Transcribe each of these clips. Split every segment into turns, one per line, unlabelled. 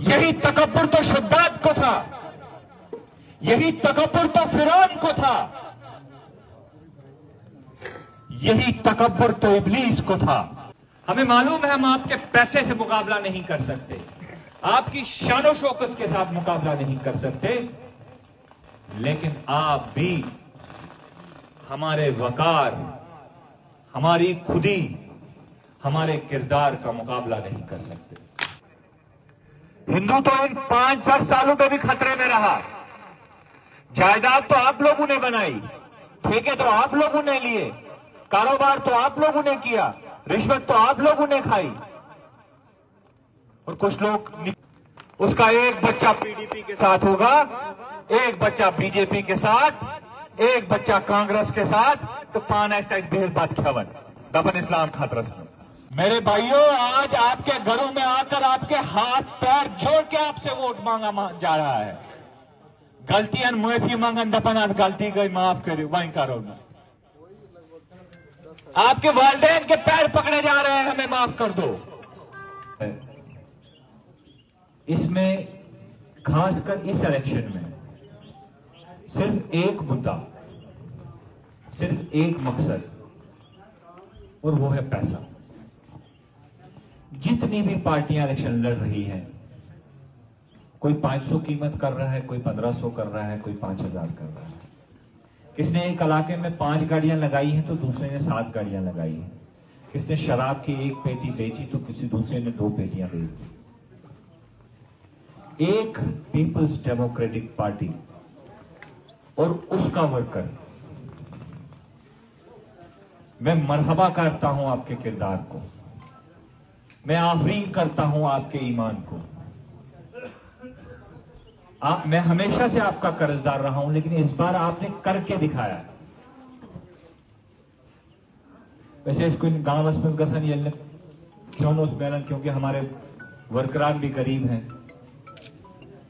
यही तकब्बुर तो शद्दाद को था, यही तकब्बुर तो फिरौन को था, यही तकब्बुर तो इब्लीस को था। हमें मालूम है हम आपके पैसे से मुकाबला नहीं कर सकते, आपकी शानो शौकत के साथ मुकाबला नहीं कर सकते, लेकिन आप भी हमारे वकार, हमारी खुदी, हमारे किरदार का मुकाबला नहीं कर सकते। हिंदू तो इन 5-10 सालों में भी खतरे में रहा। जायदाद तो आप लोगों ने बनाई, ठेके तो आप लोगों ने लिए, कारोबार तो आप लोगों ने किया, रिश्वत तो आप लोगों ने खाई, और कुछ लोग उसका एक बच्चा पीडीपी के साथ होगा, एक बच्चा बीजेपी के साथ, एक बच्चा कांग्रेस के साथ, तो 5 बेहद खवन दफन इस्लाम खतरस। मेरे भाइयों, आज आपके घरों में आकर आपके हाथ पैर जोड़ के आपसे वोट मांगा जा रहा है। गलतियां माफी मांगन दफन गलती गई माफ करो वहीं करो ना। आपके वालिदैन के पैर पकड़े जा रहे हैं, हमें माफ कर दो। इसमें खासकर इस इलेक्शन में सिर्फ एक मुद्दा, सिर्फ एक मकसद, और वो है पैसा। जितनी भी पार्टियां इलेक्शन लड़ रही हैं, कोई 500 कीमत कर रहा है, कोई 1500 कर रहा है, कोई 5000 कर रहा है। किसने एक इलाके में 5 गाड़ियां लगाई हैं तो दूसरे ने 7 गाड़ियां लगाई हैं। किसने शराब की 1 पेटी बेची तो किसी दूसरे ने 2 पेटियां बेच दी। एक पीपल्स डेमोक्रेटिक पार्टी और उसका वर्कर, मैं मरहबा करता हूं आपके किरदार को, मैं आफरीन करता हूं आपके ईमान को। मैं हमेशा से आपका कर्जदार रहा हूं, लेकिन इस बार आपने करके दिखाया। वैसे इसको गांव में गसन ये क्यों उस बैलन, क्योंकि हमारे वर्करान भी गरीब हैं।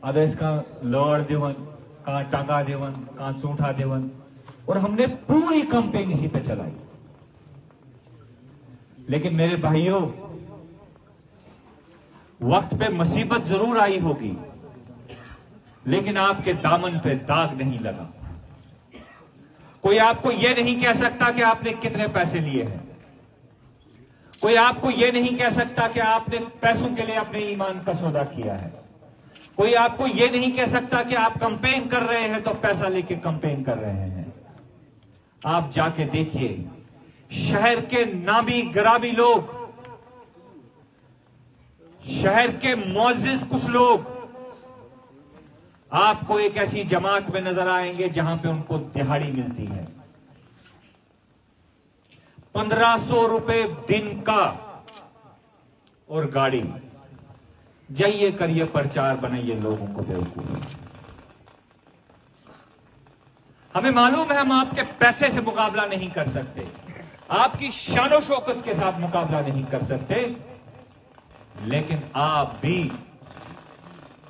अदर इसका लोअर देवन, कहां टांगा देवन, कहां चूंठा देवन, और हमने पूरी कंपेन इसी पे चलाई। लेकिन मेरे भाइयों, वक्त पे मुसीबत जरूर आई होगी, लेकिन आपके दामन पे दाग नहीं लगा। कोई आपको यह नहीं कह सकता कि आपने कितने पैसे लिए हैं। कोई आपको यह नहीं कह सकता कि आपने पैसों के लिए अपने ईमान का सौदा किया है। कोई आपको यह नहीं कह सकता कि आप कंपेन कर रहे हैं तो पैसा लेके कंपेन कर रहे हैं। आप जाके देखिए, शहर के नामी गराबी लोग, शहर के मुअज्जिज कुछ लोग आपको एक ऐसी जमात में नजर आएंगे जहां पे उनको दिहाड़ी मिलती है 1500 रुपए दिन का, और गाड़ी। जाइए करिए प्रचार, बनाइए लोगों को बेवकूफ। हमें मालूम है हम आपके पैसे से मुकाबला नहीं कर सकते, आपकी शानो शौकत के साथ मुकाबला नहीं कर सकते, लेकिन आप भी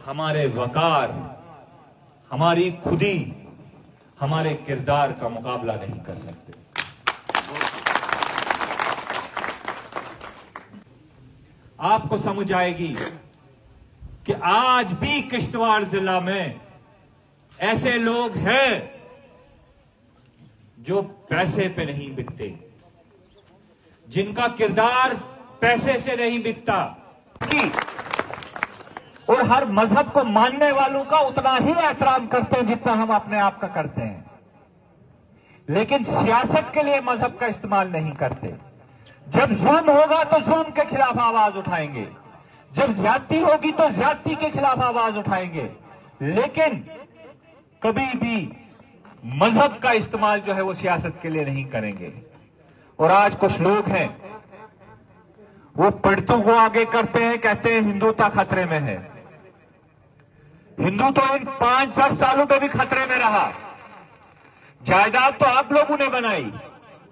हमारे वकार, हमारी खुदी, हमारे किरदार का मुकाबला नहीं कर सकते। आपको समझ आएगी कि आज भी किश्तवाड़ जिला में ऐसे लोग हैं जो पैसे पे नहीं बिकते, जिनका किरदार पैसे से नहीं बिकता, और हर मजहब को मानने वालों का उतना ही एहतराम करते हैं जितना हम अपने आप का करते हैं, लेकिन सियासत के लिए मजहब का इस्तेमाल नहीं करते। जब जुल्म होगा तो जुल्म के खिलाफ आवाज उठाएंगे, जब ज्यादती होगी तो ज्यादती के खिलाफ आवाज उठाएंगे, लेकिन कभी भी मजहब का इस्तेमाल जो है वो सियासत के लिए नहीं करेंगे। और आज कुछ लोग हैं वो पढ़तू को आगे करते हैं, कहते हैं हिंदुता खतरे में है। हिंदू तो इन 5-10 सालों में भी खतरे में रहा। जायदाद तो आप लोगों ने बनाई,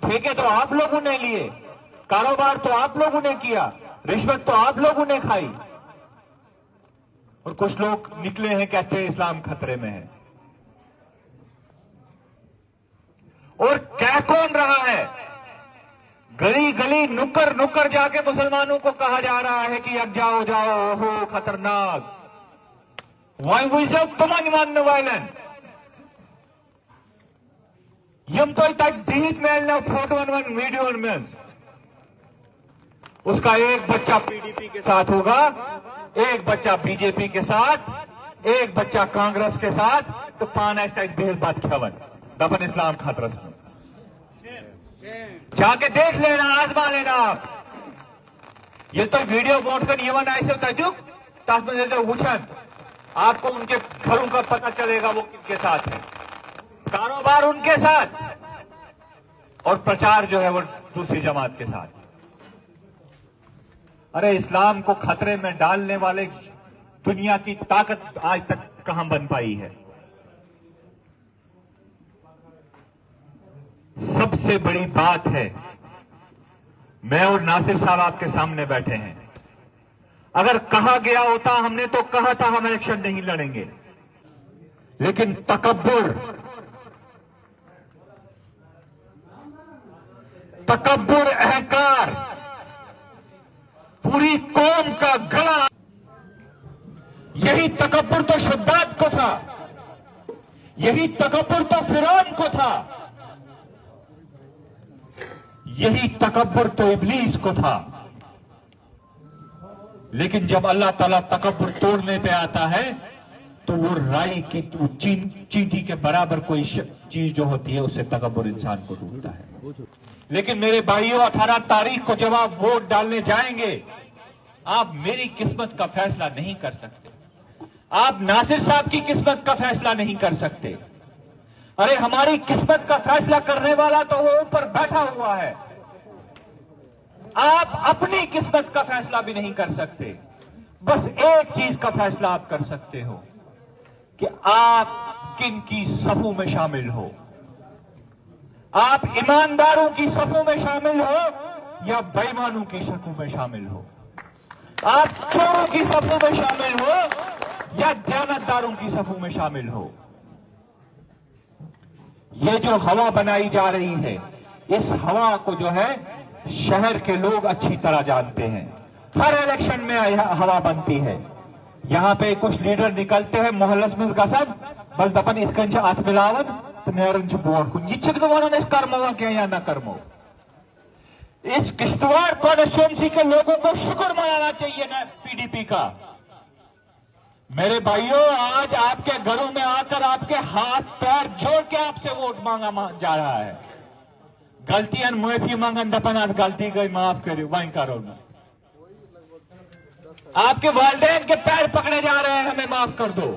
ठेके तो आप लोगों ने लिए, कारोबार तो आप लोगों ने किया, रिश्वत तो आप लोगों ने खाई, और कुछ लोग निकले हैं कहते हैं इस्लाम खतरे में है। और कह कौन रहा है? गली गली नुक्कड़ नुक्कड़ जाके मुसलमानों को कहा जा रहा है कि अब जाओ जाओ, हो खतरनाक, वहीं वजह तुमन वन वायलन यम तो दीहित में फोटो वन वीडियो में उसका एक बच्चा पीडीपी के साथ होगा, एक बच्चा बीजेपी के साथ, एक बच्चा कांग्रेस के साथ, तो पान भेद बात खवन दफन इस्लाम खतरस में जाके देख लेना, आजमा लेना आप। ये तो वीडियो वोट कर यवन ऐसे तजुक ताजमहल से उछन आपको उनके घरों का पता चलेगा वो किनके साथ है, कारोबार उनके साथ और प्रचार जो है वो दूसरी जमात के साथ। अरे इस्लाम को खतरे में डालने वाले दुनिया की ताकत आज तक कहां बन पाई है। सबसे बड़ी बात है, मैं और नासिर साहब आपके सामने बैठे हैं, अगर कहा गया होता, हमने तो कहा था हम इलेक्शन नहीं लड़ेंगे, लेकिन तकब्बुर अहंकार पूरी कौम का गला, यही तकब्बुर तो शद्दाद को था, यही तकब्बुर तो फिरौन को था, यही तकब्बुर तो इब्लीस को था। लेकिन जब अल्लाह ताला तकब्बुर तोड़ने पे आता है तो वो राई की चींटी के बराबर कोई चीज जो होती है उससे तकब्बुर इंसान को टूटता है। लेकिन मेरे भाइयों, 18 तारीख को जब आप वोट डालने जाएंगे, आप मेरी किस्मत का फैसला नहीं कर सकते, आप नासिर साहब की किस्मत का फैसला नहीं कर सकते। अरे हमारी किस्मत का फैसला करने वाला तो वो ऊपर बैठा हुआ है, आप अपनी किस्मत का फैसला भी नहीं कर सकते। बस एक चीज का फैसला आप कर सकते हो कि आप किन की सफों में शामिल हो, आप ईमानदारों की सफों में शामिल हो या बेईमानों की सफों में शामिल हो, आप चोरों की सफों में शामिल हो या दयानतदारों की सफों में शामिल हो। ये जो हवा बनाई जा रही है, इस हवा को जो है शहर के लोग अच्छी तरह जानते हैं। हर इलेक्शन में हवा बनती है, यहां पे कुछ लीडर निकलते हैं मोहल्लस में गसब बस दपन इतकन हाथ मिलावन तो नेरन बोर्ड कुछ इस कर्मो क्या या न कर्मो। इस किश्तवाड़ कॉन्स्टिट्यूएंसी के लोगों को शुक्र मनाना चाहिए ना पीडीपी का। मेरे भाइयों, आज आपके घरों में आकर आपके हाथ पैर जोड़ के आपसे वोट मांगा जा रहा है। गलतियां माफी मांगन दपन आज गलती गई माफ करो वहीं करो ना। आपके वालिदैन के पैर पकड़े जा रहे हैं, हमें माफ कर दो।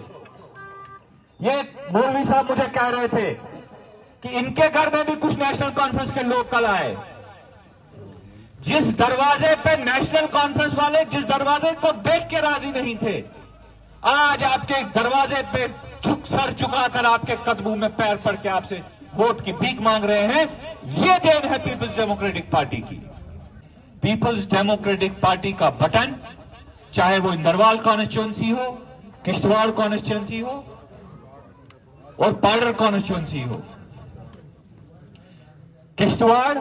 ये मौलवी साहब मुझे कह रहे थे कि इनके घर में भी कुछ नेशनल कॉन्फ्रेंस के लोग कल आए। जिस दरवाजे पे नेशनल कॉन्फ्रेंस वाले जिस दरवाजे को देख के राजी नहीं थे, आज आपके दरवाजे पे सर झुकाकर आपके कदमों में पैर पड़ के आपसे वोट की भीख मांग रहे हैं। ये देन है पीपल्स डेमोक्रेटिक पार्टी की। पीपल्स डेमोक्रेटिक पार्टी का बटन, चाहे वो इंदरवाल कॉन्स्टिट्यूएंसी हो, किश्तवाड़ कॉन्स्टिट्यूएंसी हो और पार्डर कॉन्स्टिट्यूएंसी हो, किश्तवाड़